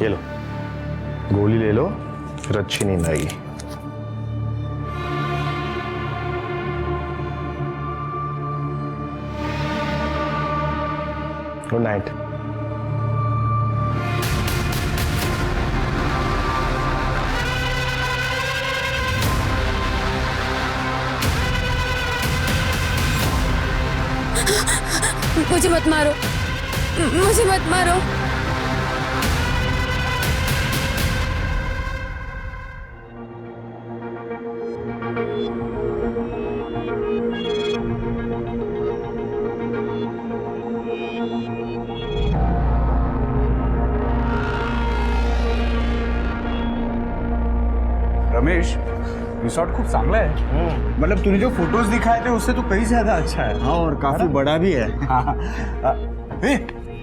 ये लो, गोली ले लो, फिर अच्छी नींद आएगी। Good night. मुझे मत मारो, मुझे मत मारो। रमेश, रिसॉर्ट खूप चांगला है। मतलब तूने जो फोटोज दिखाए थे उससे तो कहीं ज्यादा अच्छा है। हाँ, और काफी बड़ा भी है। ए,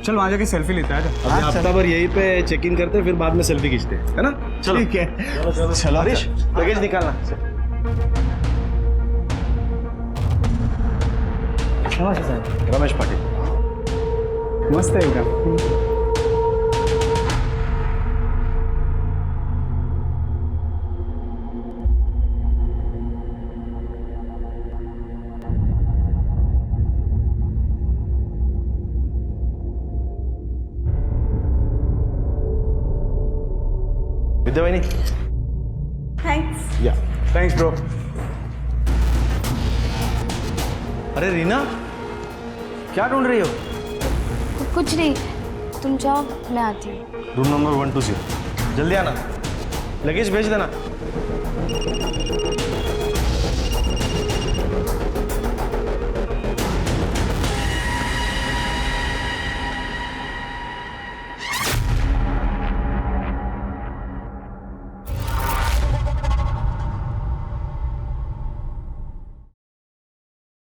चल वहां जाके सेल्फी लेते हैं। अभी हफ्ता भर यहीं पे चेक इन करते फिर बाद में सेल्फी खींचते है ना। चलो ठीक है, चलो हरीश, लगेज निकालना। रमेश पाटिल। मस्त आहे एकदम। विद्यावाहिनी, थैंक्स। या थैंक्स ब्रो। अरे रीना, क्या ढूंढ रही हो? कुछ नहीं, तुम जाओ, मैं आती हूँ। रूम नंबर 120, जल्दी आना, लगेज भेज देना।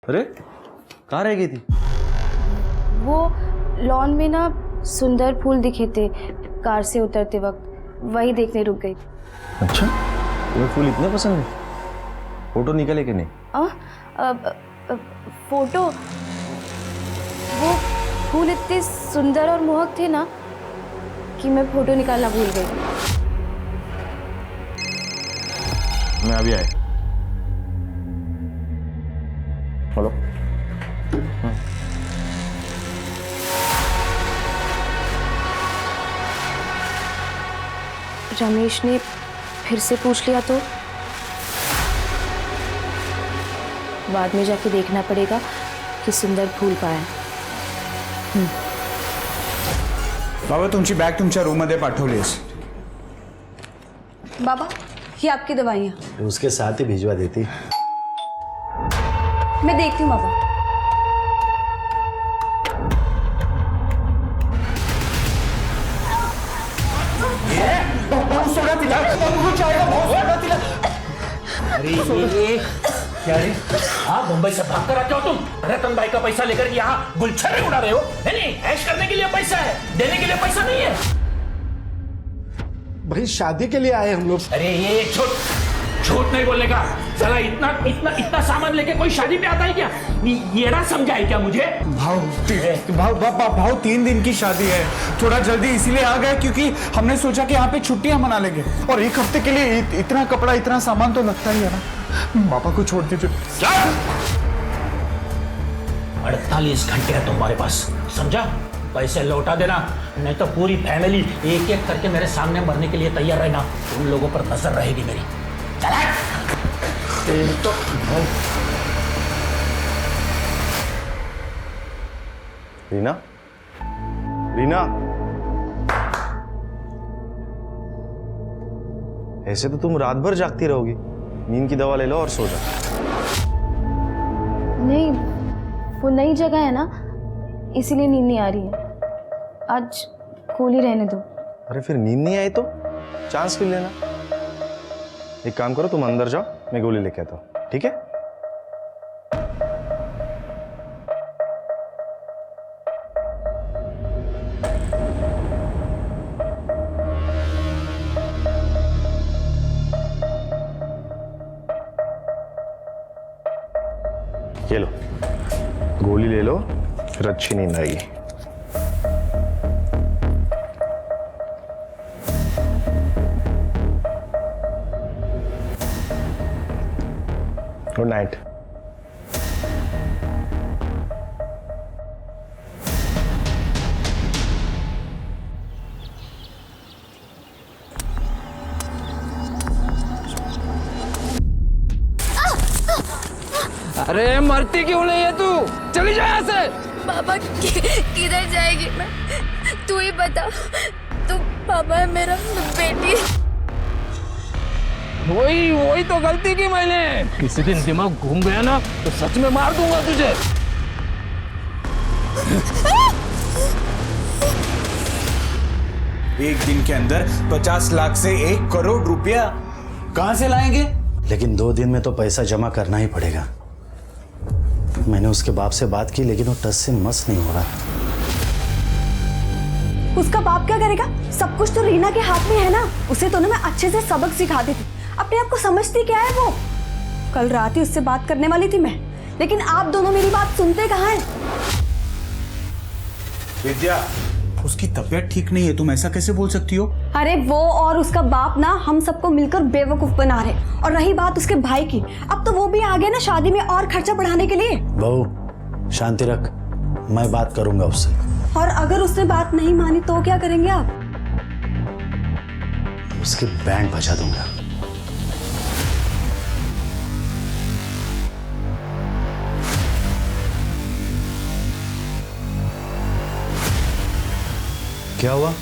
अरे कहाँ रह गई थी? वो लॉन में ना सुंदर फूल दिखे थे कार से उतरते वक्त, वही देखने रुक गई। अच्छा, तुम्हें फूल इतने पसंद है? फोटो निकाले कि नहीं? फोटो, वो फूल इतने सुंदर और मोहक थे ना कि मैं फोटो निकालना भूल गई। मैं अभी आया। हेलो। रमेश ने फिर से पूछ लिया तो बाद में जाके देखना पड़ेगा कि सुंदर फूल कहाँ है। बाबा, तुमची बॅग तुमच्या रूम मध्ये पाठवलीस। बाबा, ये आपकी दवाइयाँ। उसके साथ ही भिजवा देती। मैं देखती हूँ बाबा। अरे ये क्या रे? हाँ, मुंबई से भाग कर आते हो तुम? रतन भाई का पैसा लेकर यहाँ गुलछर्रे उड़ा रहे हो? नहीं, ऐश करने के लिए पैसा है, देने के लिए पैसा नहीं है। भाई शादी के लिए आए हम लोग। अरे ये झूठ नहीं बोलने का। चला, इतना इतना इतना सामान लेके कोई शादी पे आता है क्या? ये ना समझा है क्या मुझे? भाव 3 दिन की शादी है। थोड़ा जल्दी इसीलिए आ गए क्योंकि हमने सोचा कि यहाँ पे छुट्टियां मना लेंगे, और एक हफ्ते के लिए इतना कपड़ा, इतना सामान तो लगता ही है ना। पापा को छोड़ दीजिए। 48 घंटे है तुम्हारे पास, समझा? पैसे लौटा देना, नहीं तो पूरी फैमिली एक एक करके मेरे सामने मरने के लिए तैयार रहना। उन लोगों पर नजर रहेगी मेरी। चला। तो रीना, रीना, ऐसे तो तुम रात भर जागती रहोगी। नींद की दवा ले लो और सो जाओ। नहीं, वो नई जगह है ना, इसीलिए नींद नहीं आ रही है। आज गोली रहने दो। अरे फिर नींद नहीं आई तो चांस भी लेना। एक काम करो, तुम अंदर जाओ, मैं गोली लेके आता हूँ, ठीक है? ये लो, गोली ले लो, फिर अच्छी नींद आएगी। Good night. अरे मरती क्यों नहीं है तू? चली जा यहाँ से। पापा किधर जाएगी मैं? तू ही बता। तू पापा है मेरा बेटी। वही तो गलती की मैंने। किसी दिन दिमाग घूम गया ना तो सच में मार दूंगा तुझे। एक दिन के अंदर 50 लाख से 1 करोड़ रुपया कहां से लाएंगे? लेकिन 2 दिन में तो पैसा जमा करना ही पड़ेगा। मैंने उसके बाप से बात की लेकिन वो टस से मस नहीं हो रहा। उसका बाप क्या करेगा? सब कुछ तो रीना के हाथ में है ना। उसे तो ना मैं अच्छे से सबक सिखाती थी। अपने आप को समझती क्या है वो? कल रात ही उससे बात करने वाली थी मैं, लेकिन आप दोनों मेरी बात सुनते कहाँ हैं? विद्या, उसकी तबीयत ठीक नहीं है, तुम ऐसा कैसे बोल सकती हो? अरे वो और उसका बाप ना हम सबको मिलकर बेवकूफ बना रहे। और रही बात उसके भाई की, अब तो वो भी आ गए ना शादी में और खर्चा बढ़ाने के लिए। बहू शांति रख, मैं बात करूंगा उससे। और अगर उसने बात नहीं मानी तो क्या करेंगे आप? उसकी बैंड बजा दूंगा। क्या हुआ?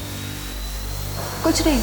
कुछ नहीं।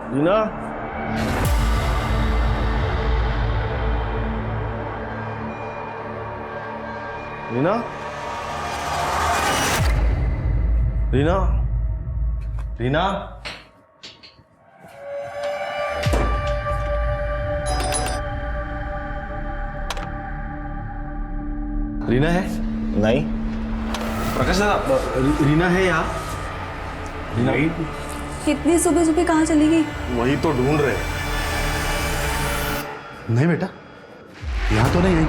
रीना, रीना, रीना, रीना, रीना है? नहीं। प्रकाश दादा, रीना है यहाँ? रीना इतनी सुबह सुबह कहाँ चली गई? वही तो ढूंढ रहे। नहीं बेटा, यहाँ तो नहीं आई।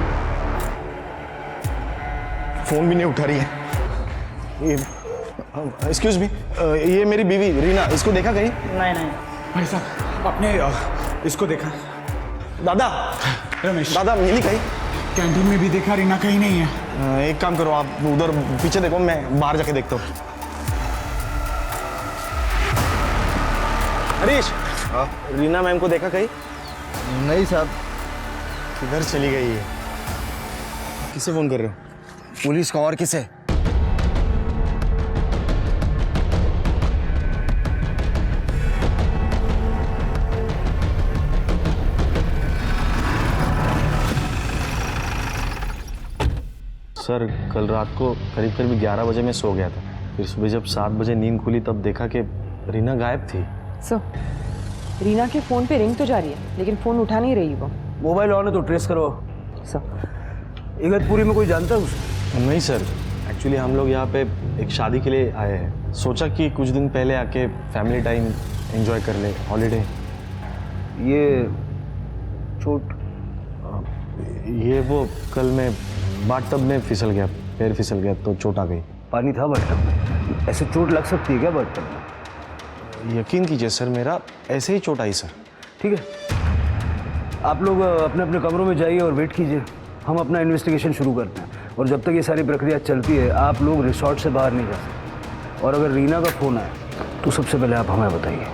फोन भी नहीं उठा रही है। एक्सक्यूज मी, ये मेरी बीवी रीना, इसको देखा कहीं? नहीं। भाई साहब, आपने इसको देखा? दादा, रमेश, दादा मिली कहीं? कैंटीन में भी देखा, रीना कहीं नहीं है। एक काम करो, आप उधर पीछे देखो, मैं बाहर जाके देखता हूँ। हरीश, रीना मैम को देखा कहीं? नहीं साहब। किधर चली गई है? किसे फोन कर रहे हो? पुलिस को और किसे? सर कल रात को करीब करीब 11 बजे मैं सो गया था। फिर सुबह जब 7 बजे नींद खुली तब देखा कि रीना गायब थी। सर, रीना के फ़ोन पे रिंग तो जा रही है लेकिन फ़ोन उठा नहीं रही वो। मोबाइल ऑन है तो ट्रेस करो। सर, इगतपुरी में कोई जानता है उसे? नहीं सर, एक्चुअली हम लोग यहाँ पे एक शादी के लिए आए हैं। सोचा कि कुछ दिन पहले आके फैमिली टाइम एंजॉय कर ले, हॉलीडे। ये चोट? ये वो कल मैं बाथटब में फिसल गया, पैर फिसल गया तो चोट आ गई। पानी था बाथटब में? ऐसे चोट लग सकती है क्या बाथटब में? यकीन कीजिए सर, मेरा ऐसे ही चोट आई सर। ठीक है, आप लोग अपने अपने कमरों में जाइए और वेट कीजिए। हम अपना इन्वेस्टिगेशन शुरू करते हैं और जब तक ये सारी प्रक्रिया चलती है आप लोग रिसोर्ट से बाहर नहीं जा सकते। और अगर रीना का फ़ोन आए तो सबसे पहले आप हमें बताइए।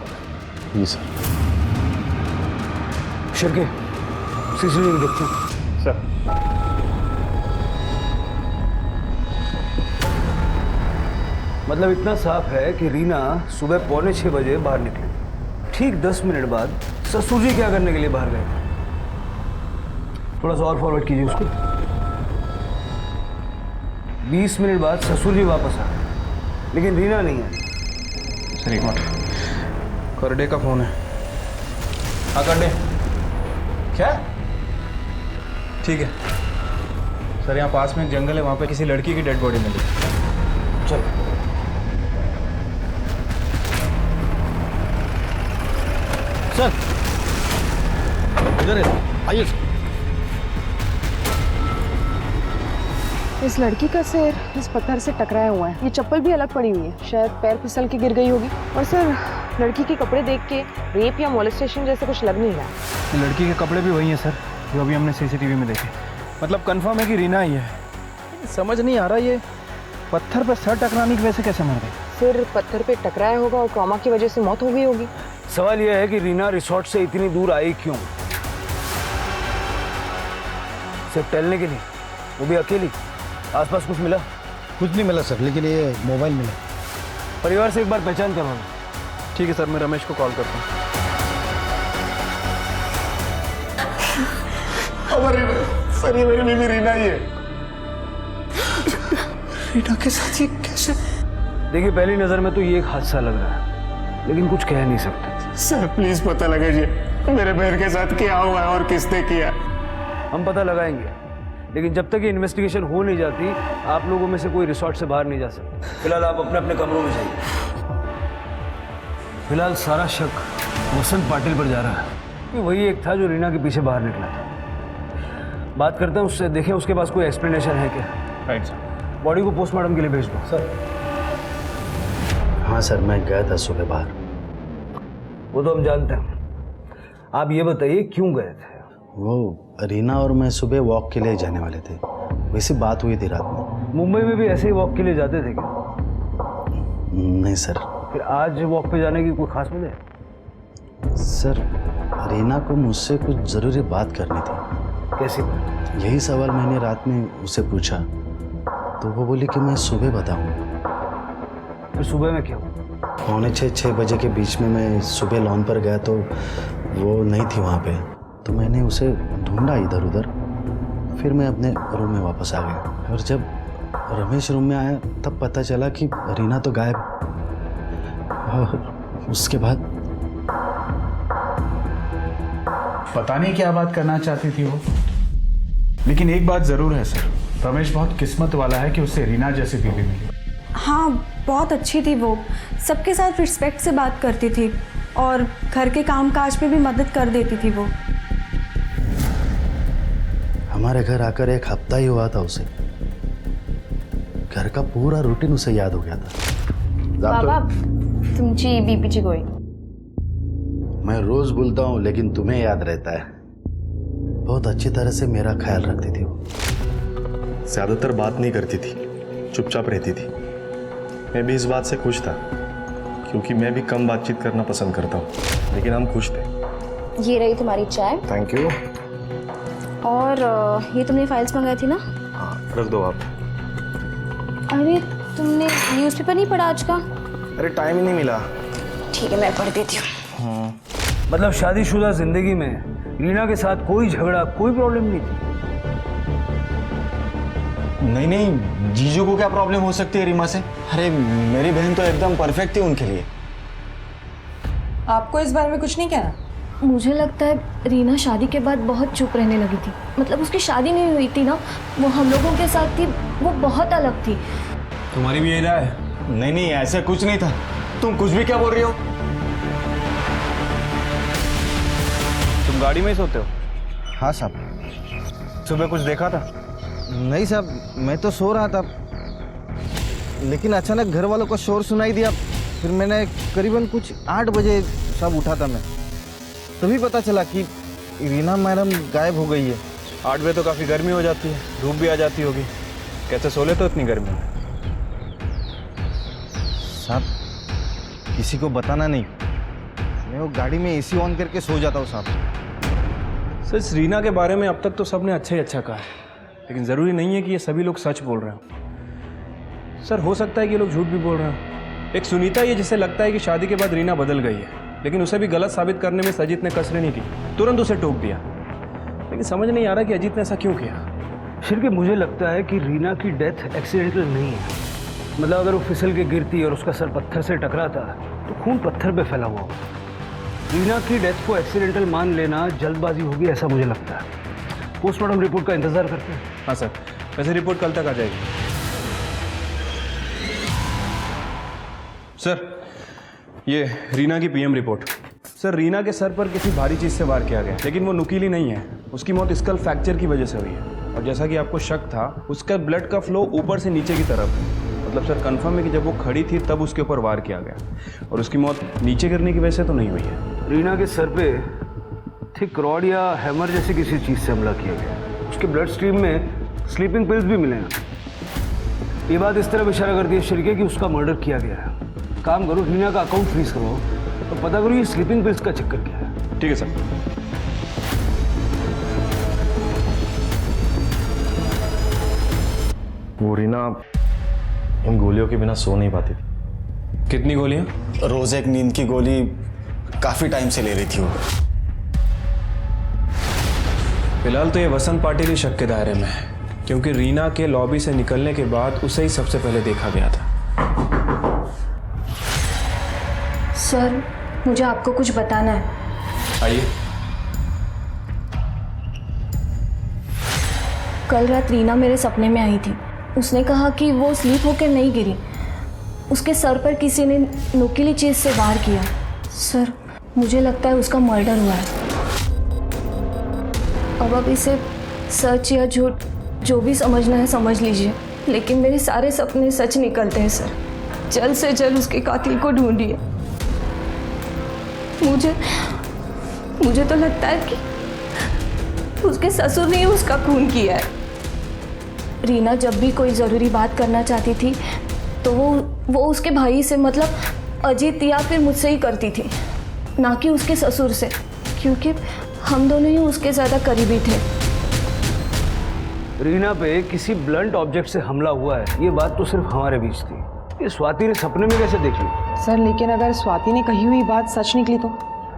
जी सर। शिरके सीसीटीवी देखते हैं। सर, मतलब इतना साफ है कि रीना सुबह 5:45 बजे बाहर निकली। ठीक 10 मिनट बाद ससुर जी क्या करने के लिए बाहर गए? थोड़ा सा और फॉरवर्ड कीजिए उसको। 20 मिनट बाद ससुर जी वापस आ गए लेकिन रीना नहीं है। सर एक मिनट, करडे का फोन है। हाँ करडे, क्या? ठीक है सर, यहाँ पास में एक जंगल है, वहाँ पे किसी लड़की की डेड बॉडी मिली। चलो सर इधर आइए। इस लड़की का सिर इस पत्थर से टकराया हुआ है। ये चप्पल भी अलग पड़ी हुई है, शायद पैर फिसल के गिर गई होगी। और सर, लड़की के कपड़े देख के रेप या मोलेस्टेशन जैसे कुछ लग नहीं रहा। लड़की के कपड़े भी वही हैं सर जो अभी हमने सीसीटीवी में देखे। मतलब कंफर्म है कि रीना ही है। समझ नहीं आ रहा ये पत्थर पर सर टकराने की वजह से कैसे मर गई? सिर पत्थर पे टकराया होगा और ट्रॉमा की वजह से मौत हो गई होगी। सवाल यह है कि रीना रिसोर्ट से इतनी दूर आई क्यों? सिर्फ टहलने के लिए, वो भी अकेली? आसपास कुछ मिला? कुछ नहीं मिला सर, लेकिन ये मोबाइल मिला। परिवार से एक बार पहचान करवाना। ठीक है सर, मैं रमेश को कॉल करता हूँ। सर ये मेरी बीवी रीना ही है। रीना के साथ ये कैसे? देखिए पहली नजर में तो ये एक हादसा लग रहा है लेकिन कुछ कह नहीं सकते। सर प्लीज पता लगाइए मेरे बहन के साथ क्या हुआ है और किसने किया। हम पता लगाएंगे लेकिन जब तक ये इन्वेस्टिगेशन हो नहीं जाती आप लोगों में से कोई रिसोर्ट से बाहर नहीं जा सकता। फिलहाल आप अपने अपने कमरों में जाइए। फिलहाल सारा शक वसंत पाटिल पर जा रहा है कि वही एक था जो रीना के पीछे बाहर निकला था। बात करते हैं उससे, देखें उसके पास कोई एक्सप्लेनेशन है क्या। Right sir. बॉडी को पोस्टमार्टम के लिए भेज दो। सर हाँ सर, मैं गया था सुबह बाहर। वो तो हम जानते हैं, आप ये बताइए क्यों गए थे? वो रीना और मैं सुबह वॉक के लिए जाने वाले थे, वैसी बात हुई थी रात में। मुंबई में भी ऐसे ही वॉक के लिए जाते थे क्या? नहीं सर। फिर आज वॉक पे जाने की कोई खास वजह है? सर रीना को मुझसे कुछ ज़रूरी बात करनी थी। कैसी बात? यही सवाल मैंने रात में उससे पूछा तो वो बोली कि मैं सुबह बताऊंगी। फिर सुबह में क्या हुआ? 5:45-6 बजे के बीच में मैं सुबह लॉन पर गया तो वो नहीं थी वहाँ पे, तो मैंने उसे ढूंढा इधर उधर। फिर मैं अपने रूम में वापस आ गया और जब रमेश रूम में आया तब पता चला कि रीना तो गायब। और उसके बाद पता नहीं क्या बात करना चाहती थी वो, लेकिन एक बात जरूर है सर, रमेश बहुत किस्मत वाला है कि उससे रीना जैसी बीवी मिली। हाँ, बहुत अच्छी थी वो, सबके साथ रिस्पेक्ट से बात करती थी और घर के काम काज में भी मदद कर देती थी वो। हमारे घर आकर 1 हफ्ता ही हुआ था उसे, घर का पूरा रूटीन उसे याद हो गया था। बाबा तुमची बीपीची गोळी। मैं रोज बोलता हूँ लेकिन तुम्हें याद रहता है। बहुत अच्छी तरह से मेरा ख्याल रखती थी वो। ज़्यादातर बात नहीं करती थी, चुपचाप रहती थी। मैं भी इस बात से खुश था क्योंकि मैं भी कम बातचीत करना पसंद करता हूँ, लेकिन हम खुश थे। ये रही तुम्हारी चाय। Thank you. और ये तुमने फाइल्स मंगाई थी ना, हाँ रख दो आप। अरे तुमने न्यूज़पेपर नहीं पढ़ा आज का? अरे टाइम ही नहीं मिला। ठीक है मैं पढ़ देती हूँ। मतलब शादीशुदा जिंदगी में रीना के साथ कोई झगड़ा, कोई प्रॉब्लम नहीं थी? नहीं नहीं, जीजू को क्या प्रॉब्लम हो सकती है रीमा से? अरे मेरी बहन तो एकदम परफेक्ट थी उनके लिए। आपको इस बारे में कुछ नहीं कहना? मुझे लगता है रीना शादी के बाद बहुत चुप रहने लगी थी। मतलब उसकी शादी नहीं हुई थी ना, वो हम लोगों के साथ थी, वो बहुत अलग थी। तुम्हारी भी यही राय है? नहीं नहीं, ऐसा कुछ नहीं था। तुम कुछ भी क्या बोल रही हो? तुम गाड़ी में ही सोते हो? हाँ साहब। सुबह कुछ देखा था? नहीं साहब, मैं तो सो रहा था, लेकिन अचानक घर वालों को शोर सुनाई दिया। फिर मैंने करीबन कुछ 8 बजे सब उठा था मैं, तभी पता चला कि रीना मैडम गायब हो गई है। 8 बजे तो काफ़ी गर्मी हो जाती है, धूप भी आ जाती होगी। कैसे सो लेते हो इतनी गर्मी में? साहब किसी को बताना नहीं, मैं वो गाड़ी में एसी ऑन करके सो जाता हूँ साहब। सर इस रीना के बारे में अब तक तो सबने अच्छा ही अच्छा कहा है, लेकिन ज़रूरी नहीं है कि ये सभी लोग सच बोल रहे हो। सर हो सकता है कि ये लोग झूठ भी बोल रहे हो। एक सुनीता ये जिसे लगता है कि शादी के बाद रीना बदल गई है, लेकिन उसे भी गलत साबित करने में सजीत ने कसर नहीं की, तुरंत उसे टोक दिया। लेकिन समझ नहीं आ रहा कि अजीत ने ऐसा क्यों किया। शिर्के मुझे लगता है कि रीना की डेथ एक्सीडेंटल नहीं है। मतलब अगर वो फिसल के गिरती और उसका सर पत्थर से टकराता तो खून पत्थर पे फैला हुआ होगा। रीना की डेथ को एक्सीडेंटल मान लेना जल्दबाजी होगी, ऐसा मुझे लगता है। पोस्टमार्टम रिपोर्ट का इंतजार करते हैं। हाँ सर, वैसे रिपोर्ट कल तक आ जाएगी। सर ये रीना की पीएम रिपोर्ट। सर रीना के सर पर किसी भारी चीज़ से वार किया गया, लेकिन वो नुकीली नहीं है। उसकी मौत स्कल फ्रैक्चर की वजह से हुई है, और जैसा कि आपको शक था, उसका ब्लड का फ्लो ऊपर से नीचे की तरफ है। मतलब सर कंफर्म है कि जब वो खड़ी थी तब उसके ऊपर वार किया गया, और उसकी मौत नीचे गिरने की वजह से तो नहीं हुई है। रीना के सर पे थिक रॉड या हैमर जैसी किसी चीज़ से हमला किया गया। उसके ब्लड स्ट्रीम में स्लीपिंग पिल्स भी मिले हैं। ये बात इस तरफ इशारा करती है शिर्के कि उसका मर्डर किया गया है। काम करो, रीना का अकाउंट फ्रीज करो तो पता करो ये स्लीपिंग पिल्स का चक्कर क्या है। ठीक है सर। वो रीना इन गोलियों के बिना सो नहीं पाती थी। कितनी गोलियां? रोज एक नींद की गोली काफी टाइम से ले रही थी वो। फिलहाल तो ये वसंत पाटिल ही शक के दायरे में है, क्योंकि रीना के लॉबी से निकलने के बाद उसे ही सबसे पहले देखा गया था। सर मुझे आपको कुछ बताना है। आइए। कल रात रीना मेरे सपने में आई थी। उसने कहा कि वो स्लीप होकर नहीं गिरी, उसके सर पर किसी ने नुकीली चीज़ से वार किया। सर मुझे लगता है उसका मर्डर हुआ है। अब इसे सच या झूठ जो भी समझना है समझ लीजिए, लेकिन मेरे सारे सपने सच निकलते हैं सर। जल्द से जल्द उसके कातिल को ढूंढिए। मुझे तो लगता है कि उसके ससुर ने उसका खून किया है। रीना जब भी कोई ज़रूरी बात करना चाहती थी तो वो उसके भाई से, मतलब अजीत या फिर मुझसे ही करती थी, ना कि उसके ससुर से, क्योंकि हम दोनों ही उसके ज़्यादा करीबी थे। रीना पे किसी ब्लंट ऑब्जेक्ट से हमला हुआ है, ये बात तो सिर्फ हमारे बीच थी। ये स्वाति ने सपने में कैसे देख ली? सर लेकिन अगर स्वाति ने कही हुई बात सच निकली तो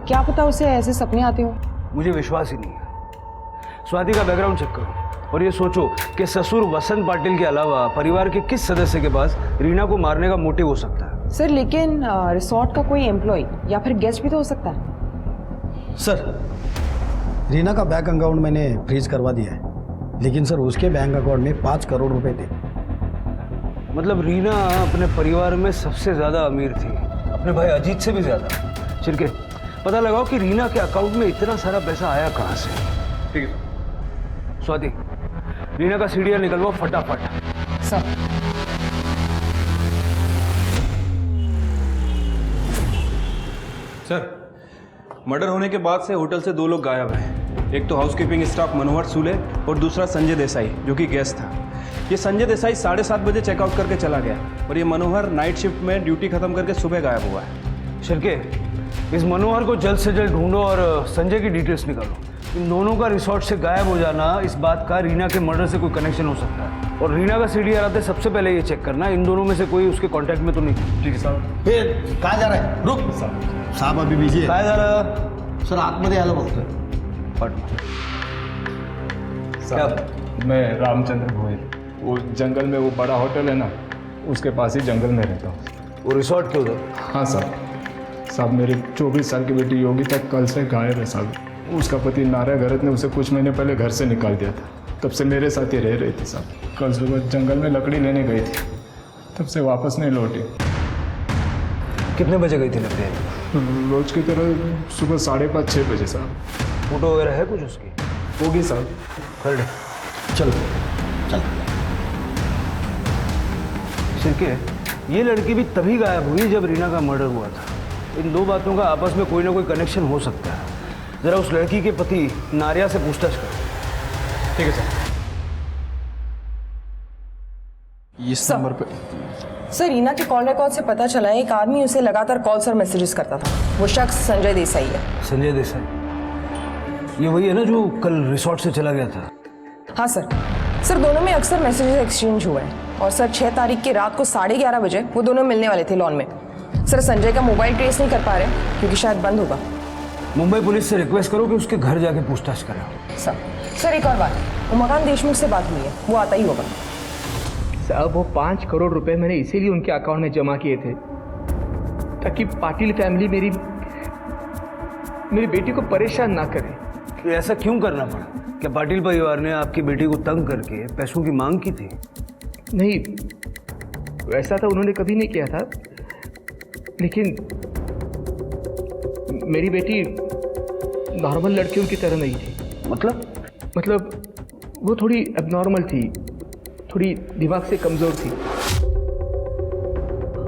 क्या पता उसे ऐसे सपने आते हो। मुझे विश्वास ही नहीं है। स्वाति का बैकग्राउंड चेक करो और ये सोचो कि ससुर वसंत पाटिल के अलावा परिवार के किस सदस्य के पास रीना को मारने का मोटिव हो सकता है। सर लेकिन रिसोर्ट का कोई एम्प्लॉय या फिर गेस्ट भी तो हो सकता है। सर रीना का बैंक अकाउंट मैंने फ्रीज करवा दिया है, लेकिन सर उसके बैंक अकाउंट में 5 करोड़ रुपए थे। मतलब रीना अपने परिवार में सबसे ज़्यादा अमीर थी, अपने भाई अजीत से भी ज़्यादा। चिरके पता लगाओ कि रीना के अकाउंट में इतना सारा पैसा आया कहाँ से। ठीक है स्वाति, रीना का सीढ़ियाँ निकलवाओ फटाफट। सर सर मर्डर होने के बाद से होटल से 2 लोग गायब हैं। एक तो हाउसकीपिंग स्टाफ मनोहर सूले और दूसरा संजय देसाई जो कि गेस्ट था। ये संजय देसाई 7:30 बजे चेकआउट करके चला गया, और ये मनोहर नाइट शिफ्ट में ड्यूटी खत्म करके सुबह गायब हुआ है। शिरके इस मनोहर को जल्द से जल्द ढूंढो और संजय की डिटेल्स निकालो। इन दोनों का रिसोर्ट से गायब हो जाना, इस बात का रीना के मर्डर से कोई कनेक्शन हो सकता है। और रीना का सीडीआर आते सबसे पहले ये चेक करना इन दोनों में से कोई उसके कांटेक्ट में तो नहीं। ठीक है साहब। फिर कहाँ जा रहा है? रुक साहब अभी बिजी है। काय झालं? सर आतमध्ये आलो बोलतोय। साहब मैं रामचंद्र गोयल, वो जंगल में वो बड़ा होटल है ना, उसके पास ही जंगल में रहता हूँ। वो रिसोर्ट के उधर? हाँ साहब मेरी 24 साल की बेटी योगी तक कल से गायब है साहब। उसका पति नारायण गरत ने उसे कुछ महीने पहले घर से निकाल दिया था, तब से मेरे साथ ही रह रही थी साहब। कल सुबह जंगल में लकड़ी लेने गई थी, तब से वापस नहीं लौटी। कितने बजे गई थी लकड़ी? रोज की तरह सुबह 5:30-6 बजे साहब। फोटो वगैरह है कुछ उसकी? होगी साहब। कर दे। चलो चल। सिरके, ये लड़की भी तभी गायब हुई जब रीना का मर्डर हुआ था। इन दो बातों का आपस में कोई ना कोई कनेक्शन हो सकता है। जरा उस लड़की के पति नारिया से पूछताछ करो। ठीक है सर। इस नंबर पे सर रीना के कॉल रिकॉर्ड से पता चला है एक आदमी उसे लगातार कॉल्स और मैसेजेस करता था। वो शख्स संजय देसाई है। संजय देसाई, ये वही है ना जो कल रिसोर्ट से चला गया था? हाँ सर। सर दोनों में अक्सर मैसेजेस एक्सचेंज हुए हैं और सर 6 तारीख की रात को 11:30 बजे वो दोनों मिलने वाले थे लॉन में। सर संजय का मोबाइल ट्रेस नहीं कर पा रहे क्योंकि शायद बंद होगा। मुंबई पुलिस से रिक्वेस्ट करो कि उसके घर जाके पूछताछ करें। सर एक और बात, उमाकांत देशमुख से बात हुई है, वो आता ही होगा। साहब वो 5 करोड़ रुपए मैंने इसीलिए उनके अकाउंट में जमा किए थे ताकि पाटिल फैमिली मेरी बेटी को परेशान ना करे। तो ऐसा क्यों करना पड़ा? क्या पाटिल परिवार ने आपकी बेटी को तंग करके पैसों की मांग की थी? नहीं, वैसा तो उन्होंने कभी नहीं किया था, लेकिन मेरी बेटी नॉर्मल लड़कियों की तरह नहीं थी। मतलब वो थोड़ी एबनॉर्मल थी, थोड़ी दिमाग से कमज़ोर थी।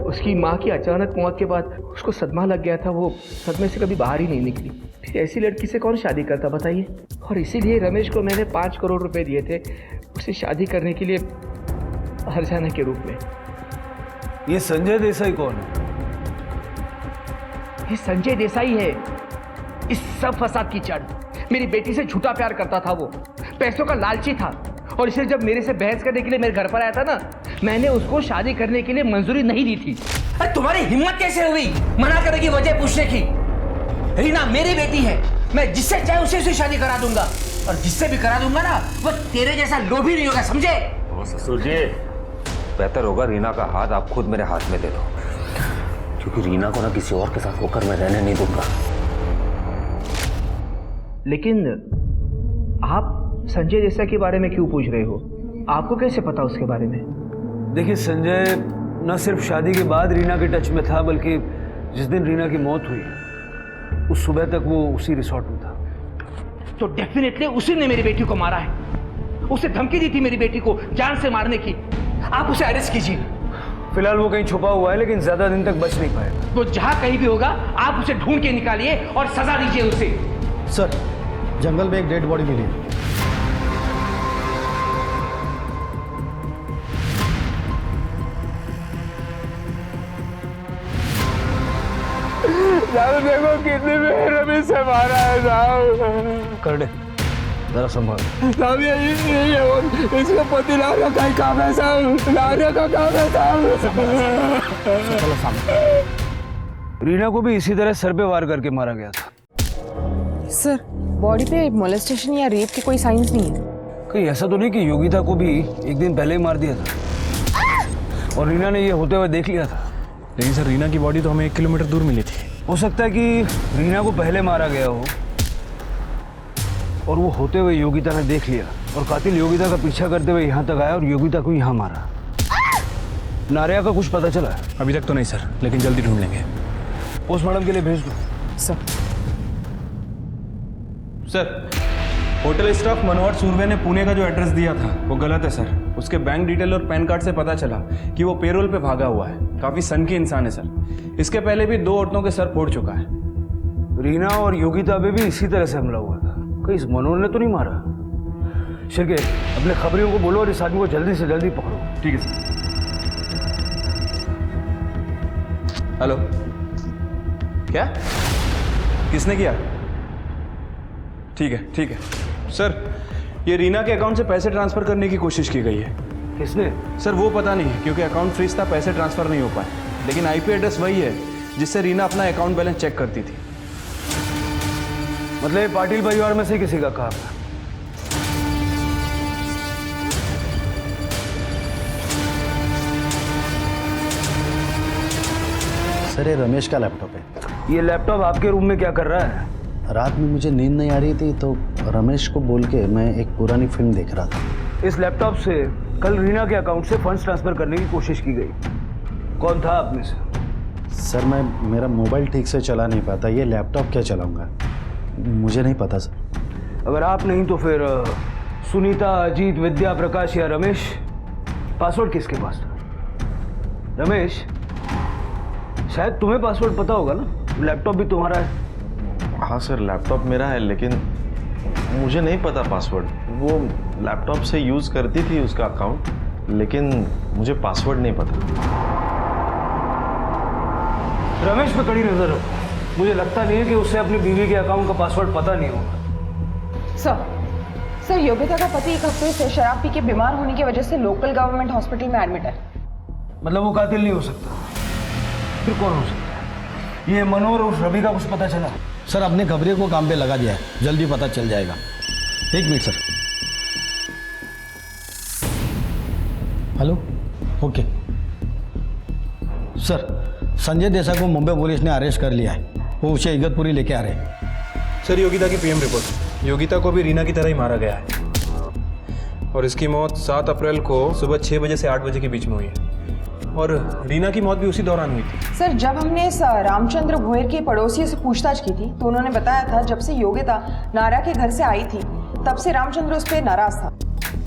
उसकी माँ की अचानक मौत के बाद उसको सदमा लग गया था। वो सदमे से कभी बाहर ही नहीं निकली। फिर ऐसी लड़की से कौन शादी करता बताइए? और इसीलिए रमेश को मैंने 5 करोड़ रुपए दिए थे उसे शादी करने के लिए हर्जाना के रूप में। ये संजय देसाई कौन है? ये संजय देसाई है इस सब फसाद की जड़। मेरी बेटी से झूठा प्यार करता था, वो पैसों का लालची था और इसलिए जब मेरे से बहस करने के लिए मेरे घर पर आया था ना, मैंने उसको शादी करने के लिए मंजूरी नहीं दी थी। अरे तुम्हारी हिम्मत कैसे हुई मना करने की वजह पूछने की? रीना मेरी बेटी है, मैं जिससे चाहे उसे से शादी करा दूंगा और जिससे भी करा दूंगा ना वो तेरे जैसा लोभी नहीं होगा, समझे? ओ ससुर जी, बेहतर होगा रीना का हाथ आप खुद मेरे हाथ में दे दो, क्योंकि रीना को ना किसी और के साथ होकर मैं रहने नहीं दूंगा। लेकिन आप संजय देसाई के बारे में क्यों पूछ रहे हो? आपको कैसे पता उसके बारे में? देखिए संजय न सिर्फ शादी के बाद रीना के टच में था, बल्कि जिस दिन रीना की मौत हुई उस सुबह तक वो उसी रिसोर्ट में था। तो डेफिनेटली उसी ने मेरी बेटी को मारा है। उसे धमकी दी थी मेरी बेटी को जान से मारने की। आप उसे अरेस्ट कीजिए। फिलहाल वो कहीं छुपा हुआ है, लेकिन ज्यादा दिन तक बच नहीं पाएगा। तो जहां कहीं भी होगा आप उसे ढूंढ के निकालिए और सजा दीजिए उसे। सर जंगल में एक डेड बॉडी मिली है। साहब देखो कितने में रमेश से मारा है साहब। कर दे जरा संभाल। साहब ये इसका पति लाने का काम है साहब, लाने का काम है साहब। रीना को भी इसी तरह सर पे वार करके मारा गया था। सर बॉडी पे मोलेस्टेशन या रेप के कोई साइंस नहीं है? कहीं ऐसा तो नहीं कि योगिता को भी एक दिन पहले ही मार दिया था और रीना ने ये होते हुए देख लिया था? लेकिन सर रीना की बॉडी तो हमें 1 किलोमीटर दूर मिली थी। हो सकता है कि रीना को पहले मारा गया हो और वो होते हुए योगिता ने देख लिया और कातिल योगिता का पीछा करते हुए यहाँ तक आया और योगिता को यहाँ मारा। नारिया का कुछ पता चला? अभी तक तो नहीं सर, लेकिन जल्दी ढूंढ लेंगे। पोस्टमार्टम के लिए भेज दो। सर होटल स्टाफ मनोहर सूर्वे ने पुणे का जो एड्रेस दिया था वो गलत है सर। उसके बैंक डिटेल और पैन कार्ड से पता चला कि वो पेरोल पे भागा हुआ है। काफी सनकी इंसान है सर। इसके पहले भी 2 औरतों के सर फोड़ चुका है। रीना और योगिता पे भी इसी तरह से हमला हुआ था। कहीं इस मनोहर ने तो नहीं मारा? शिरके अपने खबरियों को बोलो और इस आदमी को जल्दी से जल्दी पकड़ो। ठीक है सर। हेलो, क्या? किसने किया? ठीक है सर, ये रीना के अकाउंट से पैसे ट्रांसफ़र करने की कोशिश की गई है। किसने? सर वो पता नहीं, क्योंकि अकाउंट फ्रीज था, पैसे ट्रांसफ़र नहीं हो पाए, लेकिन आईपी एड्रेस वही है जिससे रीना अपना अकाउंट बैलेंस चेक करती थी। मतलब ये पाटिल परिवार में से किसी का काम है? सर ये रमेश का लैपटॉप है। ये लैपटॉप आपके रूम में क्या कर रहा है? रात में मुझे नींद नहीं आ रही थी तो रमेश को बोल के मैं एक पुरानी फिल्म देख रहा था। इस लैपटॉप से कल रीना के अकाउंट से फंड्स ट्रांसफर करने की कोशिश की गई। कौन था आप में से? सर मैं मेरा मोबाइल ठीक से चला नहीं पाता, ये लैपटॉप क्या चलाऊंगा मुझे नहीं पता सर। अगर आप नहीं तो फिर सुनीता, अजीत, विद्या, प्रकाश या रमेश। पासवर्ड किसके पास था? रमेश, शायद तुम्हें पासवर्ड पता होगा ना, लैपटॉप भी तुम्हारा है। हाँ सर, लैपटॉप मेरा है, लेकिन मुझे नहीं पता पासवर्ड। वो लैपटॉप से यूज़ करती थी उसका अकाउंट, लेकिन मुझे पासवर्ड नहीं पता। रमेश पे कड़ी नजर रखो। मुझे लगता नहीं है कि उसे अपनी बीवी के अकाउंट का पासवर्ड पता नहीं होगा। सर योगिता का पति एक हफ्ते से शराब पी के बीमार होने की वजह से लोकल गवर्नमेंट हॉस्पिटल में एडमिट है। मतलब वो कातिल नहीं हो सकता, फिर कौन हो सकता है? ये मनोहर और रवि का कुछ पता चला? सर अपने खबरिए को काम पे लगा दिया है, जल्दी पता चल जाएगा। एक minute sir. Hello, okay sir. Sanjay Desai को मुंबई पुलिस ने अरेस्ट कर लिया है, वो उसे इगतपुरी लेके आ रहे हैं। सर योगिता की पीएम रिपोर्ट। योगिता को भी रीना की तरह ही मारा गया है और इसकी मौत 7 अप्रैल को सुबह 6 बजे से 8 बजे के बीच में हुई है और रीना की मौत भी उसी दौरान हुई थी। सर जब हमने इस रामचंद्र भोयर के पड़ोसियों से पूछताछ की थी तो उन्होंने बताया था जब से योगिता नारा के घर से आई थी तब से रामचंद्र उस पर नाराज था।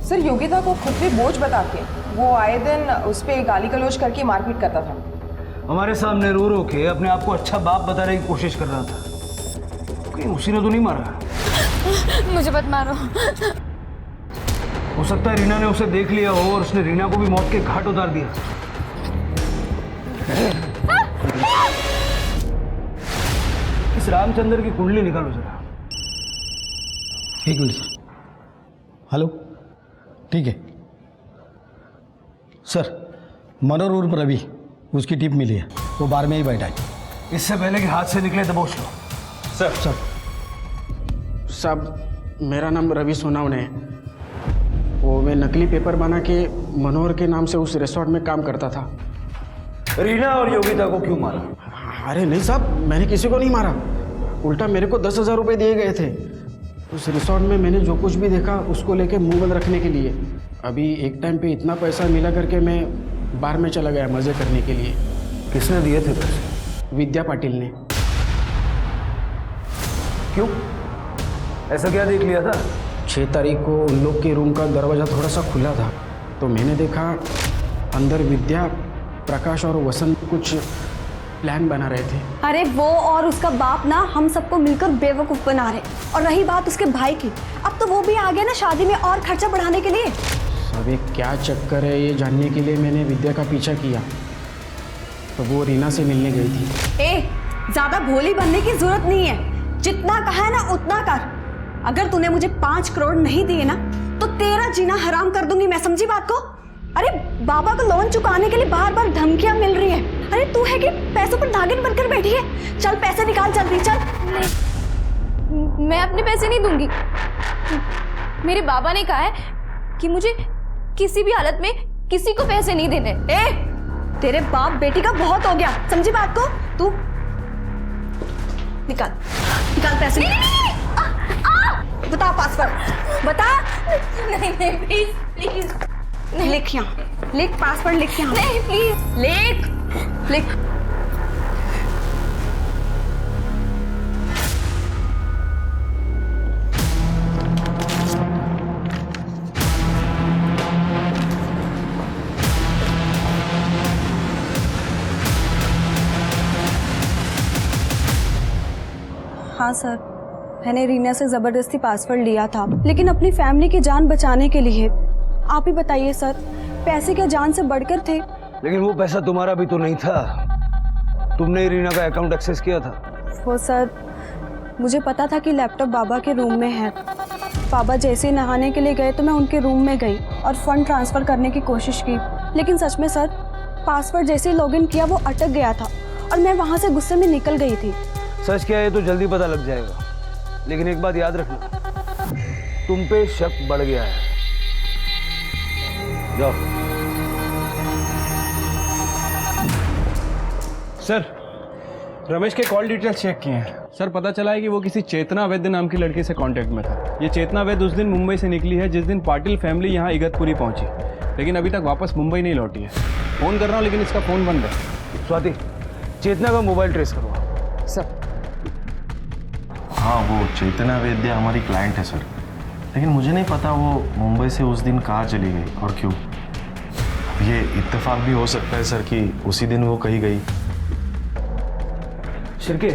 सर योगिता को खुद पे बोझ बता के वो आए दिन उस पर गाली गलौज करके मारपीट करता था। हमारे सामने रो रो के अपने आप को अच्छा बाप बताने की कोशिश कर रहा था। कहीं उसी ने तो नहीं मारा? मुझे मत मारो। हो सकता है रीना ने उसे देख लिया हो और उसने रीना को भी मौत के घाट उतार दिया। इस रामचंद्र की कुंडली निकालो जरा। एक मिनट सर। हेलो, ठीक है सर। मनोहर उर्फ रवि, उसकी टिप मिली है, वो बार में ही बैठा है। इससे पहले कि हाथ से निकले दबोच लो। सर साहब मेरा नाम रवि सोनावने है। वो मैं नकली पेपर बना के मनोहर के नाम से उस रिसोर्ट में काम करता था। रीना और योगिता को क्यों मारा? अरे नहीं साहब, मैंने किसी को नहीं मारा, उल्टा मेरे को 10,000 रुपये दिए गए थे। उस रिसोर्ट में मैंने जो कुछ भी देखा उसको लेके मुंह बंद रखने के लिए। अभी एक टाइम पे इतना पैसा मिला करके मैं बार में चला गया मज़े करने के लिए। किसने दिए थे पैसे? विद्या पाटिल ने। क्यों, ऐसा क्या देख लिया था? 6 तारीख को उन लोग के रूम का दरवाज़ा थोड़ा सा खुला था तो मैंने देखा अंदर विद्या, प्रकाश और वसंत कुछ प्लान बना रहे थे। अरे वो और उसका बाप ना हम सबको मिलकर बेवकूफ़ बना रहे। और रही बात उसके भाई की, अब तो वो भी आ गया ना शादी में और खर्चा बढ़ाने के लिए। अबे क्या चक्कर है ये जानने के लिए मैंने विद्या का पीछा किया तो वो रीना से मिलने गई थी। ए, ज़्यादा भोली बनने की जरूरत नहीं है, जितना कहा है ना उतना कर। अगर तूने मुझे 5 करोड़ नहीं दिए ना तो तेरा जीना हराम कर दूंगी मैं, समझी बात को? अरे बाबा को लोन चुकाने के लिए बार बार धमकियां मिल रही है। अरे तू है कि पैसों पर नागिन बनकर बैठी है? चल पैसे निकाल जल्दी, चल। मैं अपने पैसे नहीं दूंगी। मेरे बाबा ने कहा है कि मुझे किसी भी हालत में किसी को पैसे नहीं देने। ए, तेरे बाप बेटी का बहुत हो गया, समझी बात को? तू निकाल निकाल पैसे। बता पासवर्ड, बता। नहीं प्लीज प्लीज। लिख यहाँ, लिख पासवर्ड, लिख यहाँ। नहीं प्लीज। लिख। हाँ सर, मैंने रीना से ज़बरदस्ती पासवर्ड लिया था, लेकिन अपनी फैमिली की जान बचाने के लिए। आप ही बताइए सर, पैसे क्या जान से बढ़कर थे? लेकिन वो पैसा तुम्हारा भी तो नहीं था, तुमने ही रीना का अकाउंट एक्सेस किया था। वो सर मुझे पता था कि लैपटॉप बाबा के रूम में है। बाबा जैसे ही नहाने के लिए गए तो मैं उनके रूम में गई और फंड ट्रांसफ़र करने की कोशिश की, लेकिन सच में सर, पासवर्ड जैसे ही लॉगिन किया वो अटक गया था और मैं वहाँ से गुस्से में निकल गई थी। सच क्या है तो जल्दी पता लग जाएगा, लेकिन एक बात याद रखना, तुम पे शक बढ़ गया है। जाओ। सर, रमेश के कॉल डिटेल्स चेक किए हैं सर। पता चला है कि वो किसी चेतना वैद्य नाम की लड़की से कांटेक्ट में था। ये चेतना वैद्य उस दिन मुंबई से निकली है जिस दिन पाटिल फैमिली यहाँ इगतपुरी पहुंची, लेकिन अभी तक वापस मुंबई नहीं लौटी है। फ़ोन कर रहा हूँ लेकिन इसका फ़ोन बंद है। स्वाति, चेतना का मोबाइल ट्रेस करवाओ। सर हाँ, वो चेतना वैद्य हमारी क्लाइंट है सर, लेकिन मुझे नहीं पता वो मुंबई से उस दिन कहाँ चली गई और क्यों। ये इत्तेफाक भी हो सकता है सर कि उसी दिन वो कहीं गई। शिरके,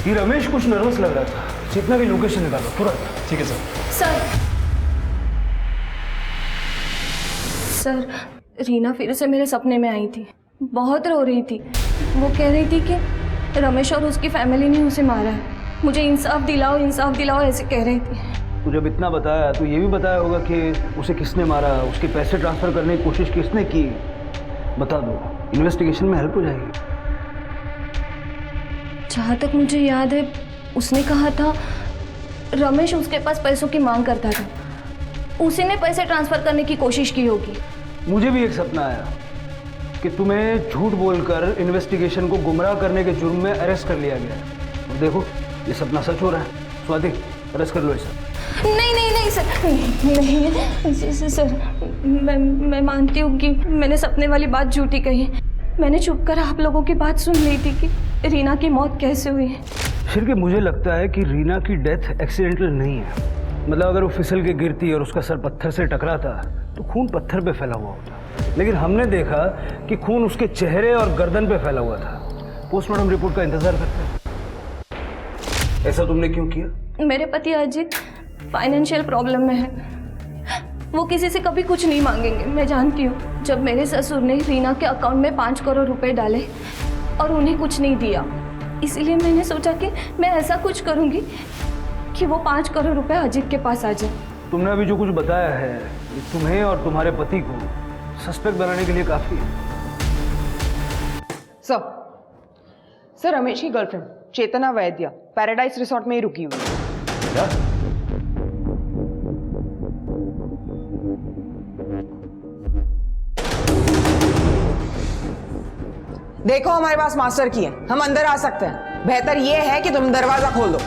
ये रमेश कुछ नर्वस लग रहा था। चेतना की लोकेशन निकालो तुरंत। ठीक है सर। सर, रीना फिर से मेरे सपने में आई थी। बहुत रो रही थी। वो कह रही थी कि रमेश और उसकी फैमिली ने उसे मारा है। मुझे इंसाफ दिलाओ ऐसे कह रही थी। तू जब इतना बताया तो ये भी बताया होगा कि उसे किसने मारा, उसके पैसे ट्रांसफ़र करने की कोशिश किसने की। बता दो, इन्वेस्टिगेशन में हेल्प हो जाएगी। जहाँ तक मुझे याद है, उसने कहा था रमेश उसके पास पैसों की मांग करता था, उसी ने पैसे ट्रांसफ़र करने की कोशिश की होगी। मुझे भी एक सपना आया कि तुम्हें झूठ बोलकर इन्वेस्टिगेशन को गुमराह करने के जुर्म में अरेस्ट कर लिया गया। और देखो, ये सपना सच हो रहा है। स्वाति, अरेस्ट कर लो इसे। नहीं सर, नहीं सर, मैं मानती हूँ कि मैंने सपने वाली बात झूठी कही। मैंने छुप कर आप लोगों की बात सुन ली थी कि रीना की मौत कैसे हुई। फिर कि मुझे लगता है कि रीना की डेथ एक्सीडेंटल नहीं है। मतलब अगर वो फिसल के गिरती और उसका सर पत्थर से टकराता तो खून पत्थर पे फैला हुआ होता, लेकिन हमने देखा कि खून उसके चेहरे और गर्दन पे फैला हुआ था। पोस्टमार्टम रिपोर्ट का इंतजार करते हैं। ऐसा तुमने क्यों किया? मेरे पति अजित फाइनेंशियल प्रॉब्लम में है। वो किसी से कभी कुछ नहीं मांगेंगे, मैं जानती हूँ। जब मेरे ससुर ने रीना के अकाउंट में 5 करोड़ रुपए डाले और उन्हें कुछ नहीं दिया, इसलिए मैंने सोचा कि मैं ऐसा कुछ करूँगी कि वो 5 करोड़ रुपए अजित के पास आ जाए। तुमने अभी जो कुछ बताया है ये तुम्हें और तुम्हारे पति को सस्पेक्ट बनाने के लिए काफी है। सर, रमेश की गर्लफ्रेंड चेतना वैद्य पैराडाइज रिसोर्ट में ही रुकी हुई है। क्या? देखो, हमारे पास मास्टर की है, हम अंदर आ सकते हैं। बेहतर यह है कि तुम दरवाजा खोल दो।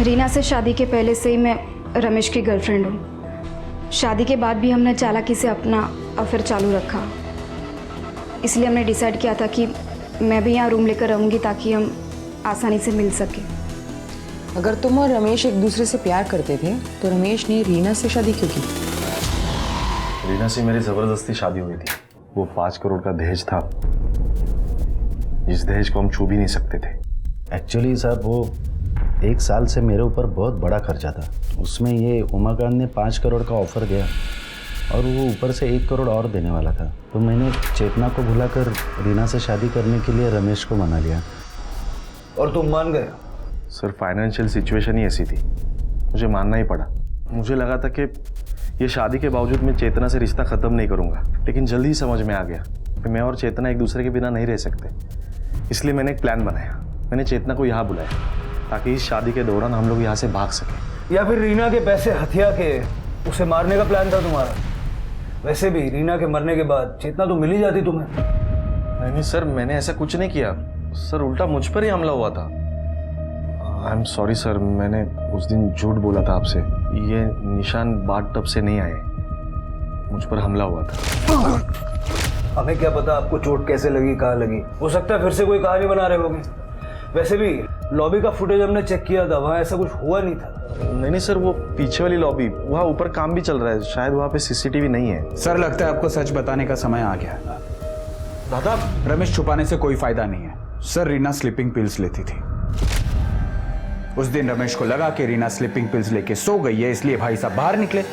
रीना से शादी के पहले से ही मैं रमेश की गर्लफ्रेंड हूँ। शादी के बाद भी हमने चालाकी से अपना अफेयर चालू रखा, इसलिए हमने डिसाइड किया था कि मैं भी यहाँ रूम लेकर रहूँगी ताकि हम आसानी से मिल सकें। अगर तुम और रमेश एक दूसरे से प्यार करते थे तो रमेश ने रीना से शादी क्यों की? रीना से मेरी ज़बरदस्ती शादी हुई थी। वो 5 करोड़ का दहेज था, जिस दहेज को हम छू भी नहीं सकते थे। एक्चुअली साहब, वो 1 साल से मेरे ऊपर बहुत बड़ा खर्चा था। उसमें ये उमाकांत ने 5 करोड़ का ऑफर दिया और वो ऊपर से 1 करोड़ और देने वाला था। तो मैंने चेतना को भुलाकर रीना से शादी करने के लिए रमेश को मना लिया। और तुम मान गए? सर, फाइनेंशियल सिचुएशन ही ऐसी थी, मुझे मानना ही पड़ा। मुझे लगा था कि ये शादी के बावजूद मैं चेतना से रिश्ता ख़त्म नहीं करूँगा, लेकिन जल्दी ही समझ में आ गया कि मैं और चेतना एक दूसरे के बिना नहीं रह सकते। इसलिए मैंने एक प्लान बनाया। मैंने चेतना को यहाँ बुलाया ताकि इस शादी के दौरान हम लोग यहाँ से भाग सकें। या फिर रीना के पैसे हथिया के उसे मारने का प्लान था तुम्हारा? वैसे भी रीना के मरने के बाद चेतना तो मिल ही जाती तुम्हें। नहीं सर, मैंने ऐसा कुछ नहीं किया सर, उल्टा मुझ पर ही हमला हुआ था। आई एम सॉरी सर, मैंने उस दिन झूठ बोला था आपसे। ये निशान बाथ टब से नहीं आए, मुझ पर हमला हुआ था। हमें क्या पता आपको चोट कैसे लगी, कहाँ लगी। हो सकता है फिर से कोई कहानी बना रहे होंगे। वैसे भी लॉबी का फुटेज हमने चेक किया था, वहाँ ऐसा कुछ हुआ नहीं था। नहीं सर, वो पीछे वाली लॉबी, वहाँ ऊपर काम भी चल रहा है, शायद वहाँ पे सीसीटीवी नहीं है। सर, लगता है आपको सच बताने का समय आ गया। दादा, रमेश छुपाने से कोई फायदा नहीं है। सर, रीना स्लीपिंग पिल्स लेती थी। उस दिन रमेश को लगा कि रीना स्लीपिंग पिल्स लेके सो गई है, इसलिए भाई साहब बाहर निकले।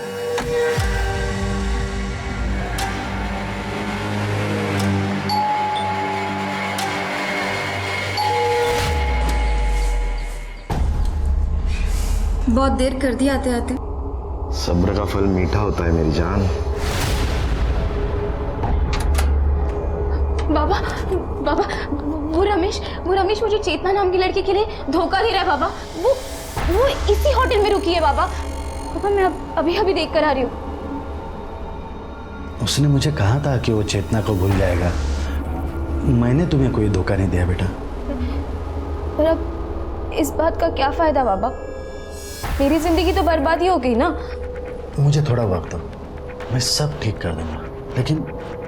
बहुत देर कर दी आते आते। सब्र का फल मीठा होता है मेरी जान। बाबा बाबा, वो रमेश मुझे चेतना नाम की लड़की के लिए धोखा दे रहा है बाबा। वो इसी होटल में रुकी है बाबा। पापा मैं अभी देख कर आ रही हूँ। उसने मुझे कहा था कि वो चेतना को भूल जाएगा। मैंने तुम्हें कोई धोखा नहीं दिया बेटा। पर अब इस बात का क्या फायदा बाबा? मेरी जिंदगी तो बर्बाद ही हो गई ना। मुझे थोड़ा वक्त दो, मैं सब ठीक कर दूंगा। लेकिन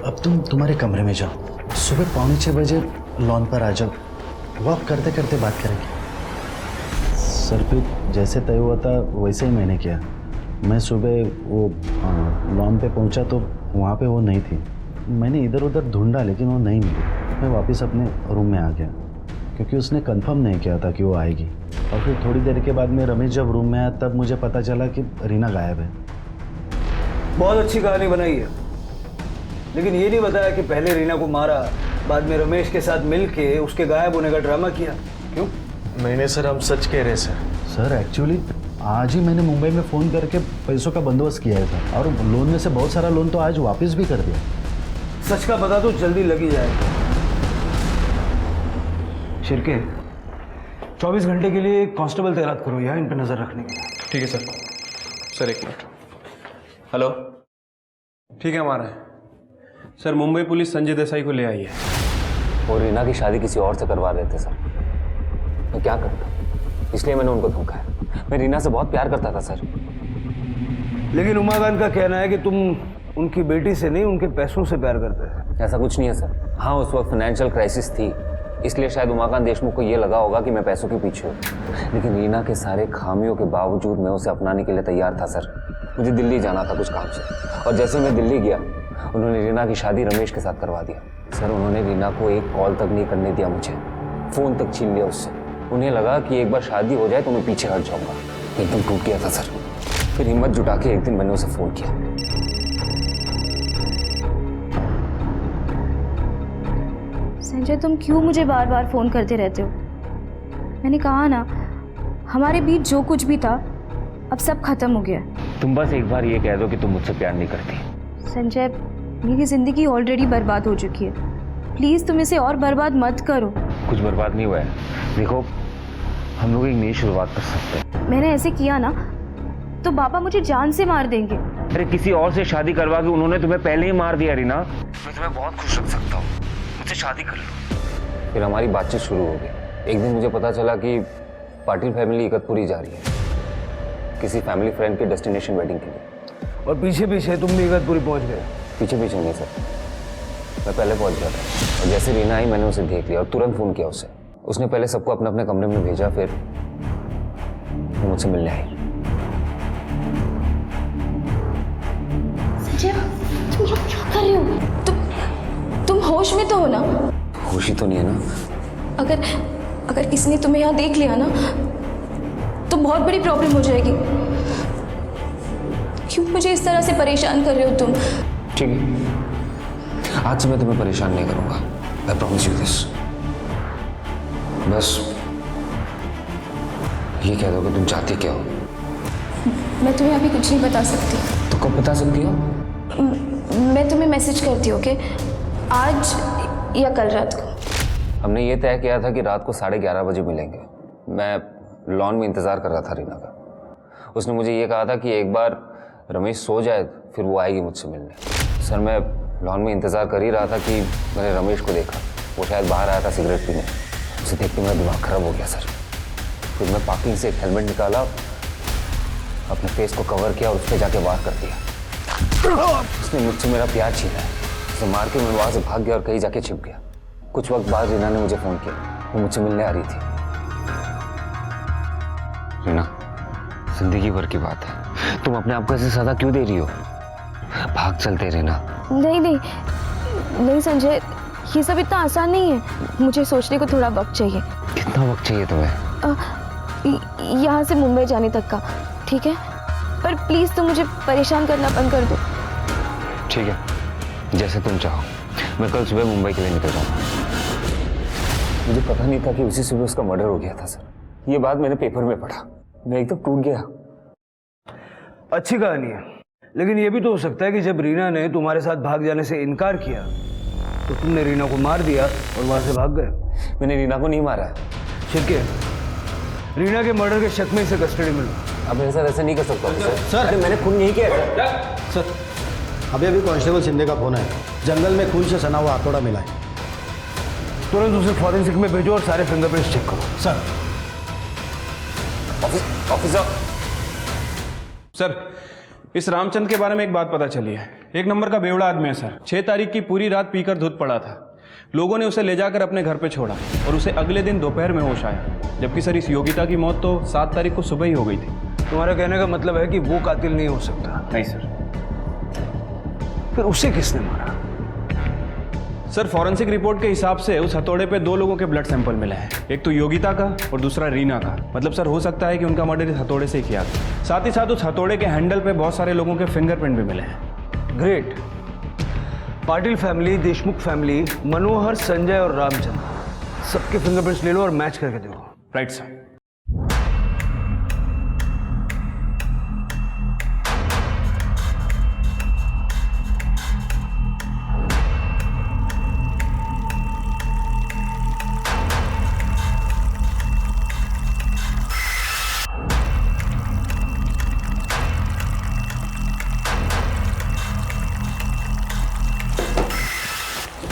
अब तुम तुम्हारे कमरे में जाओ, सुबह 5:45 बजे लॉन पर आ जाओ, वॉक करते करते बात करेंगे। सर पे जैसे तय हुआ था वैसे ही मैंने किया। मैं सुबह वो लॉन पे पहुंचा तो वहाँ पे वो नहीं थी। मैंने इधर उधर ढूंढा लेकिन वो नहीं मिली। मैं वापस अपने रूम में आ गया क्योंकि उसने कंफर्म नहीं किया था कि वो आएगी। और फिर थोड़ी देर के बाद में रमेश जब रूम में आया तब मुझे पता चला कि रीना गायब है। बहुत अच्छी कहानी बनाई है, लेकिन ये नहीं बताया कि पहले रीना को मारा, बाद में रमेश के साथ मिलके उसके गायब होने का ड्रामा किया। क्यों? नहीं सर, हम सच कह रहे हैं सर। सर एक्चुअली आज ही मैंने मुंबई में फ़ोन करके पैसों का बंदोबस्त किया था और लोन में से बहुत सारा लोन तो आज वापस भी कर दिया। सच का पता तो जल्दी लग ही जाएगा। शिरके 24 घंटे के लिए कांस्टेबल तैनात करो यहाँ इन पर नजर रखने के लिए। ठीक है सर। सर एक मिनट। हेलो, ठीक है, हमारा है सर। मुंबई पुलिस संजय देसाई को ले आई है। वो रीना की शादी किसी और से करवा रहे थे सर। मैं क्या करता, इसलिए मैंने उनको धोखा है। मैं रीना से बहुत प्यार करता था सर। लेकिन उमाकांत का कहना है कि तुम उनकी बेटी से नहीं उनके पैसों से प्यार करते हैं। ऐसा कुछ नहीं है सर। हाँ, उस वक्त फाइनेंशियल क्राइसिस थी, इसलिए शायद उमाकांत देशमुख को ये लगा होगा कि मैं पैसों के पीछे हूँ। लेकिन रीना के सारे खामियों के बावजूद मैं उसे अपनाने के लिए तैयार था सर। मुझे दिल्ली जाना था कुछ काम से, और जैसे मैं दिल्ली गया उन्होंने रीना की शादी रमेश के साथ करवा दिया सर। उन्होंने रीना को एक कॉल तक नहीं करने दिया मुझे, फ़ोन तक छीन लिया उससे। उन्हें लगा कि एक बार शादी हो जाए तो मैं पीछे हट जाऊंगा। एकदम टूट गया था सर। फिर हिम्मत जुटा के एक दिन मैंने उसे फ़ोन किया। संजय, तुम क्यों मुझे बार बार फ़ोन करते रहते हो? मैंने कहा ना, हमारे बीच जो कुछ भी था अब सब खत्म हो गया। तुम बस एक बार ये कह दो कि तुम मुझसे प्यार नहीं करती। संजय, मेरी ज़िंदगी ऑलरेडी बर्बाद हो चुकी है। प्लीज़ तुम इसे और बर्बाद मत करो। कुछ बर्बाद नहीं हुआ है। देखो, हम लोग एक नई शुरुआत कर सकते हैं। मैंने ऐसे किया ना तो पापा मुझे जान से मार देंगे। अरे किसी और से शादी करवा के उन्होंने तुम्हें पहले ही मार दिया रीना। मैं तुम्हें बहुत खुश रख सकता हूँ, मुझसे शादी कर लो। फिर हमारी बातचीत शुरू हो गई। एक दिन मुझे पता चला कि पाटिल फैमिली इकतपुरी जा रही है किसी फैमिली फ्रेंड के डेस्टिनेशन वेडिंग के लिए। और पीछे पीछे तुम भी इकतपुरी पहुंच गए? पीछे पीछे नहीं सर, मैं पहले पहुंच गया था। और जैसे रीना आई मैंने उसे देख लिया और तुरंत फ़ोन किया उसे। उसने पहले सबको अपने अपने कमरे में भेजा, फिर वो मुझसे मिलने आई। संजय, तुम लोग क्या कर रहे हो? तुम होश में तो हो ना? होश ही तो नहीं है ना। अगर किसी ने तुम्हें यहाँ देख लिया ना तो बहुत बड़ी प्रॉब्लम हो जाएगी। क्यों मुझे इस तरह से परेशान कर रहे हो तुम? ठीक है, आज से मैं तुम्हें परेशान नहीं करूंगा। I promise you this. बस ये कह दो कि तुम चाहती क्या हो। मैं तुम्हें अभी कुछ नहीं बता सकती। तो कब बता सकती हो? मैं तुम्हें मैसेज करती हूँ, ओके? आज या कल रात को। हमने ये तय किया था कि रात को 11:30 बजे मिलेंगे। मैं लॉन में इंतज़ार कर रहा था रीना का। उसने मुझे ये कहा था कि एक बार रमेश सो जाए फिर वो आएगी मुझसे मिलने। सर, मैं लॉन में इंतज़ार कर ही रहा था कि मैंने रमेश को देखा। वो शायद बाहर आया था सिगरेट पीने। उसे देख के मेरा दिमाग ख़राब हो गया सर। फिर मैं पार्किंग से एक हेलमेट निकाला, अपने फेस को कवर किया और उस पर जाके वार कर दिया। उसने मुझसे मेरा प्यार छीना है। उसे मार के मैं वहाँ से भाग गया और कहीं जाके छिप गया। कुछ वक्त बाद रीना ने मुझे फ़ोन किया, वो मुझसे मिलने आ रही थी। रीना, जिंदगी भर की बात है, तुम अपने आप को ऐसे सजा क्यों दे रही हो? भाग चलते रीना। नहीं संजय, ये सब इतना आसान नहीं है। मुझे सोचने को थोड़ा वक्त चाहिए। कितना वक्त चाहिए तुम्हें? यहाँ से मुंबई जाने तक का, ठीक है? पर प्लीज़ तुम मुझे परेशान करना बंद कर दो। ठीक है, जैसे तुम चाहो। मैं कल सुबह मुंबई के लिए निकल जाऊँगा। मुझे पता नहीं था कि उसी सुबह उसका मर्डर हो गया था सर। ये बात मैंने पेपर में पढ़ा। मैं एकदम टूट गया। अच्छी कहानी है, लेकिन ये भी तो हो सकता है कि जब रीना ने तुम्हारे साथ भाग जाने से इनकार किया तो तुमने रीना को मार दिया और वहां से भाग गए। मैंने रीना को नहीं मारा। ठीक है, रीना के मर्डर के शक में इसे कस्टडी में लो। अब मेरे साथ ऐसे नहीं कर सकता सर। अरे मैंने खून नहीं किया सर, अभी कांस्टेबल शिंदे का फोन है, जंगल में खून से सना हुआ हथौड़ा मिला है। तुरंत उसे फॉरेंसिक में भेजो और सारे फिंगरप्रिंट्स चेक करो। सर। ऑफिसर सर, इस रामचंद्र के बारे में एक बात पता चली है। एक नंबर का बेवड़ा आदमी है सर। 6 तारीख की पूरी रात पीकर धुत पड़ा था। लोगों ने उसे ले जाकर अपने घर पे छोड़ा और उसे अगले दिन दोपहर में होश आया। जबकि सर इस योगिता की मौत तो 7 तारीख को सुबह ही हो गई थी। तुम्हारा कहने का मतलब है कि वो कातिल नहीं हो सकता? नहीं सर। फिर उसे किसने मारा? सर, फॉरेंसिक रिपोर्ट के हिसाब से उस हथौड़े पे 2 लोगों के ब्लड सैंपल मिले हैं। एक तो योगिता का और दूसरा रीना का। मतलब सर हो सकता है कि उनका मर्डर इस हथौड़े से ही किया था। साथ ही साथ उस हथौड़े के हैंडल पे बहुत सारे लोगों के फिंगरप्रिंट भी मिले हैं। Great. Patil family, Deshmukh family, Manohar, Sanjay और रामचंद्र, सबके फिंगरप्रिंट्स ले लो और मैच करके देखो। Right sir.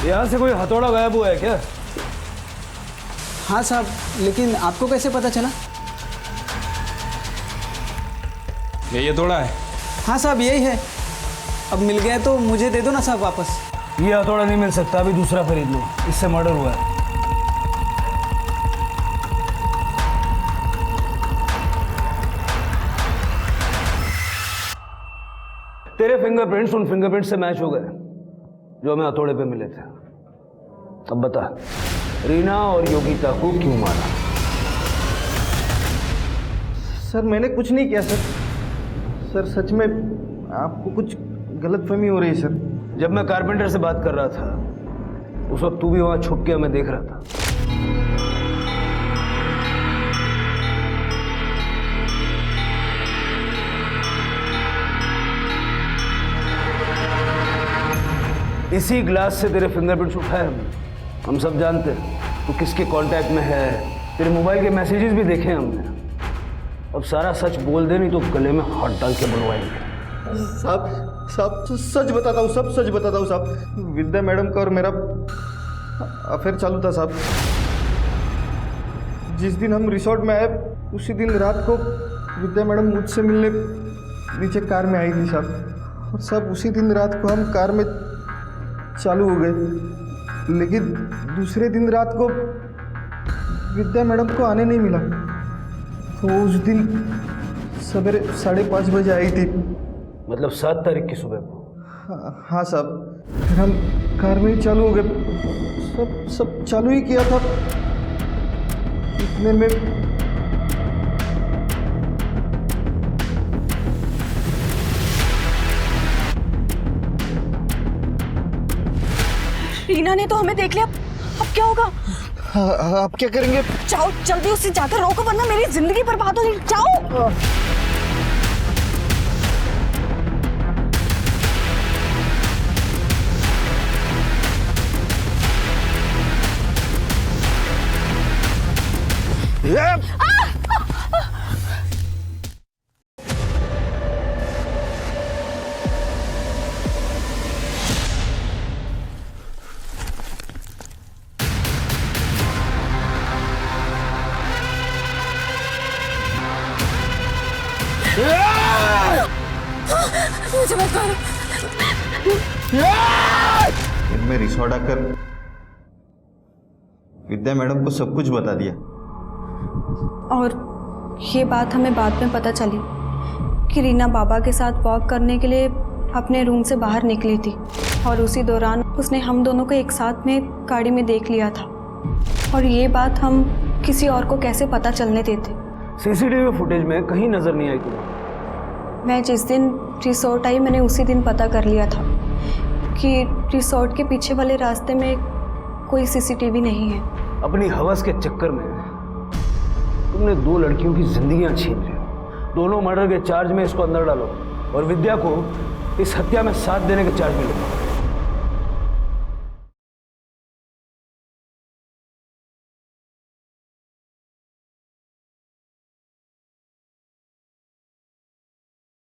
यहाँ से कोई हथौड़ा गायब हुआ है क्या? हाँ साहब, लेकिन आपको कैसे पता चला? ये हथौड़ा है? हाँ साहब, यही है। अब मिल गया तो मुझे दे दो ना साहब वापस। ये हथौड़ा नहीं मिल सकता, अभी दूसरा खरीद लो, इससे मर्डर हुआ है। तेरे फिंगरप्रिंट्स उन फिंगरप्रिंट्स से मैच हो गए जो हमें हथौड़े पे मिले थे। अब बता, रीना और योगिता को क्यों मारा? सर मैंने कुछ नहीं किया सर। सर सच में आपको कुछ गलतफहमी हो रही है सर। जब मैं कारपेंटर से बात कर रहा था उस वक्त तू भी वहां छुप के हमें देख रहा था। इसी ग्लास से तेरे फिंगरप्रिंट्स उठाए हम सब जानते हैं तू किसके कांटेक्ट में है। तेरे मोबाइल के मैसेजेस भी देखे हमने। अब सारा सच बोल दे, नहीं तो गले में हाथ डाल के बुलवाएंगे। साहब सच बताता हूँ, सब सच बताता हूँ साहब। विद्या मैडम का और मेरा अफेयर चालू था साहब। जिस दिन हम रिसोर्ट में आए उसी दिन रात को विद्या मैडम मुझसे मिलने नीचे कार में आई थी साहब। और सब उसी दिन रात को हम कार में चालू हो गए, लेकिन दूसरे दिन रात को विद्या मैडम को आने नहीं मिला। तो उस दिन सवेरे 5:30 बजे आई थी। मतलब 7 तारीख की सुबह को? हाँ साहब। फिर हम कार में ही चालू हो गए, सब चालू ही किया था। इतने में रीना ने तो हमें देख लिया, अब क्या होगा? आप क्या करेंगे? जाओ जल्दी उससे जाकर रोको, वरना मेरी जिंदगी बर्बाद हो जाएगी। जाओ। मुझे मत मारो। फिर मैं रिसोर्ट आकर विद्या मैडम को सब कुछ बता दिया। और ये बात हमें बाद में पता चली कि रीना बाबा के साथ वॉक करने के लिए अपने रूम से बाहर निकली थी और उसी दौरान उसने हम दोनों को एक साथ में गाड़ी में देख लिया था। और ये बात हम किसी और को कैसे पता चलने देते? सीसीटीवी फुटेज में कहीं नजर नहीं आई तुम्हें? मैं जिस दिन रिसोर्ट आई मैंने उसी दिन पता कर लिया था कि रिसोर्ट के पीछे वाले रास्ते में कोई सीसीटीवी नहीं है। अपनी हवस के चक्कर में तुमने 2 लड़कियों की जिंदगियां छीन रहे हो। दोनों मर्डर के चार्ज में इसको अंदर डालो और विद्या को इस हत्या में साथ देने के चार्ज में लो।